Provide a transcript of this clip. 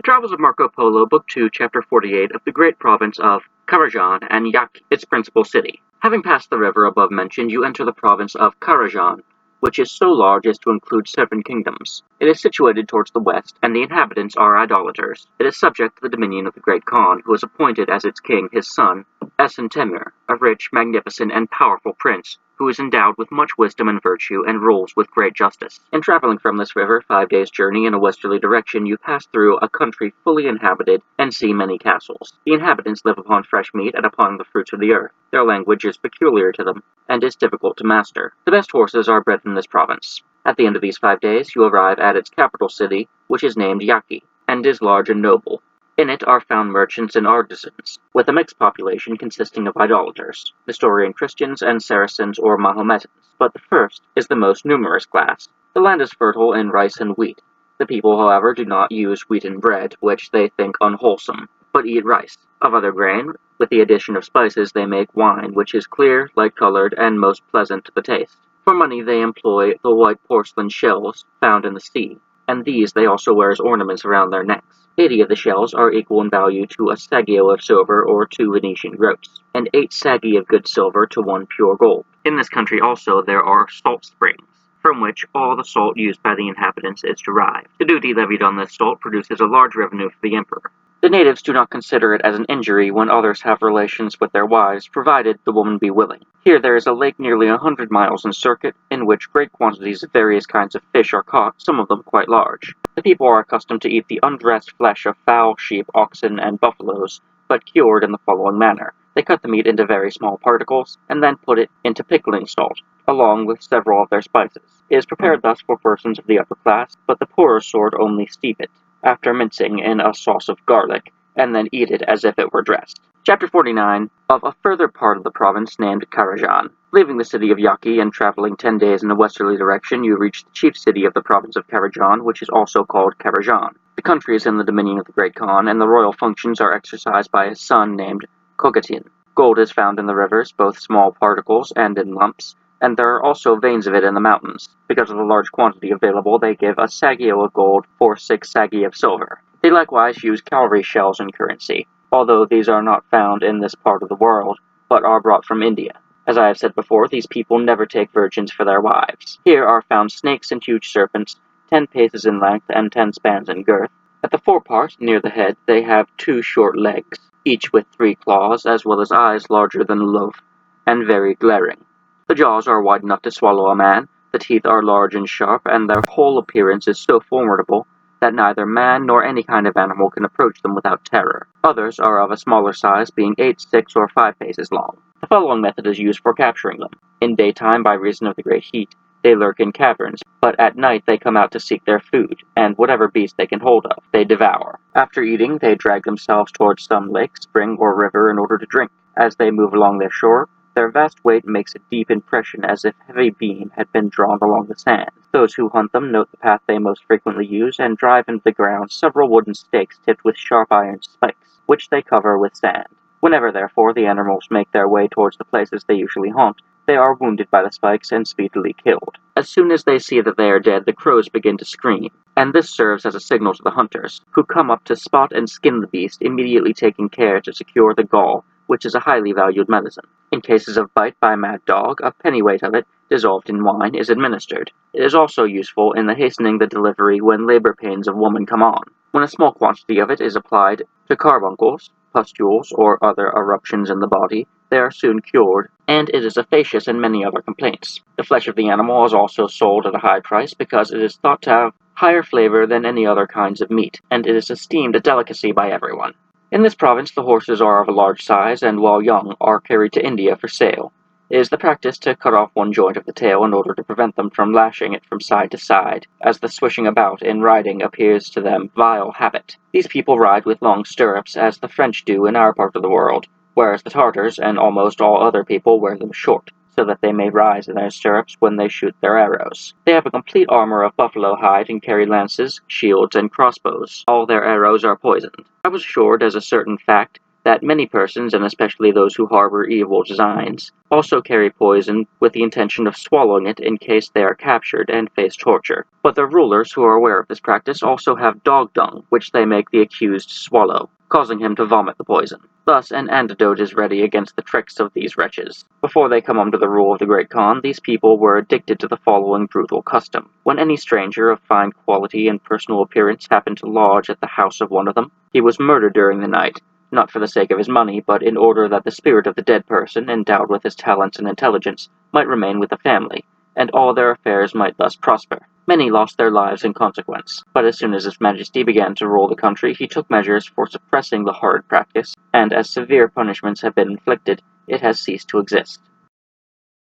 The Travels of Marco Polo, Book 2, Chapter 48 of the great province of Karajan and Yaki, its principal city. Having passed the river above mentioned, you enter the province of Karajan, which is so large as to include 7 kingdoms. It is situated towards the west, and the inhabitants are idolaters. It is subject to the dominion of the great Khan, who has appointed as its king his son, Esen Temur, a rich, magnificent, and powerful prince, who is endowed with much wisdom and virtue, and rules with great justice. In traveling from this river 5 days' journey in a westerly direction, you pass through a country fully inhabited, and see many castles. The inhabitants live upon fresh meat and upon the fruits of the earth. Their language is peculiar to them, and is difficult to master. The best horses are bred in this province. At the end of these 5 days, you arrive at its capital city, which is named Yaki, and is large and noble. In it are found merchants and artisans, with a mixed population consisting of idolaters, Nestorian Christians, and Saracens or Mahometans, but the first is the most numerous class. The land is fertile in rice and wheat. The people, however, do not use wheaten bread, which they think unwholesome, but eat rice. Of other grain, with the addition of spices, they make wine, which is clear, light-colored, and most pleasant to the taste. For money they employ the white porcelain shells found in the sea, and these they also wear as ornaments around their necks. 80 of the shells are equal in value to a saggio of silver or 2 Venetian groats, and 8 saggi of good silver to 1 pure gold. In this country also there are salt springs, from which all the salt used by the inhabitants is derived. The duty levied on this salt produces a large revenue for the emperor. The natives do not consider it as an injury when others have relations with their wives, provided the woman be willing. Here there is a lake nearly 100 miles in circuit, in which great quantities of various kinds of fish are caught, some of them quite large. The people are accustomed to eat the undressed flesh of fowl, sheep, oxen, and buffaloes, but cured in the following manner. They cut the meat into very small particles, and then put it into pickling salt, along with several of their spices. It is prepared thus for persons of the upper class, but the poorer sort only steep it, after mincing in a sauce of garlic, and then eat it as if it were dressed. Chapter 49 of a further part of the province named Karajan. Leaving the city of Yaki and traveling 10 days in a westerly direction, you reach the chief city of the province of Karajan, which is also called Karajan. The country is in the dominion of the great Khan, and the royal functions are exercised by his son named Kogatin. Gold is found in the rivers, both small particles and in lumps, and there are also veins of it in the mountains. Because of the large quantity available, they give a saggio of gold for 6 saggi of silver. They likewise use cowrie shells in currency, although these are not found in this part of the world, but are brought from India. As I have said before, these people never take virgins for their wives. Here are found snakes and huge serpents, 10 paces in length and 10 spans in girth. At the forepart, near the head, they have 2 short legs, each with 3 claws, as well as eyes larger than a loaf, and very glaring. The jaws are wide enough to swallow a man, the teeth are large and sharp, and their whole appearance is so formidable that neither man nor any kind of animal can approach them without terror. Others are of a smaller size, being 8, 6, or 5 paces long. The following method is used for capturing them. In daytime, by reason of the great heat, they lurk in caverns, but at night they come out to seek their food, and whatever beast they can hold of, they devour. After eating, they drag themselves towards some lake, spring, or river in order to drink. As they move along their shore, their vast weight makes a deep impression as if a heavy beam had been drawn along the sand. Those who hunt them note the path they most frequently use and drive into the ground several wooden stakes tipped with sharp iron spikes, which they cover with sand. Whenever, therefore, the animals make their way towards the places they usually haunt, they are wounded by the spikes and speedily killed. As soon as they see that they are dead, the crows begin to scream, and this serves as a signal to the hunters, who come up to spot and skin the beast, immediately taking care to secure the gall, which is a highly valued medicine. In cases of bite by a mad dog, a pennyweight of it, dissolved in wine, is administered. It is also useful in hastening the delivery when labor pains of woman come on. When a small quantity of it is applied to carbuncles, pustules, or other eruptions in the body, they are soon cured, and it is efficacious in many other complaints. The flesh of the animal is also sold at a high price because it is thought to have higher flavor than any other kinds of meat, and it is esteemed a delicacy by everyone. In this province the horses are of a large size, and while young are carried to India for sale. It is the practice to cut off one joint of the tail in order to prevent them from lashing it from side to side, as the swishing about in riding appears to them vile habit. These people ride with long stirrups, as the French do in our part of the world, whereas the Tartars and almost all other people wear them short, so that they may rise in their stirrups when they shoot their arrows. They have a complete armor of buffalo hide and carry lances, shields, and crossbows. All their arrows are poisoned. I was assured, as a certain fact, that many persons, and especially those who harbor evil designs, also carry poison with the intention of swallowing it in case they are captured and face torture. But the rulers who are aware of this practice also have dog dung, which they make the accused swallow, causing him to vomit the poison. Thus, an antidote is ready against the tricks of these wretches. Before they come under the rule of the Great Khan, these people were addicted to the following brutal custom. When any stranger of fine quality and personal appearance happened to lodge at the house of one of them, he was murdered during the night, not for the sake of his money, but in order that the spirit of the dead person, endowed with his talents and intelligence, might remain with the family, and all their affairs might thus prosper. Many lost their lives in consequence, but as soon as His Majesty began to rule the country, he took measures for suppressing the horrid practice, and as severe punishments have been inflicted, it has ceased to exist.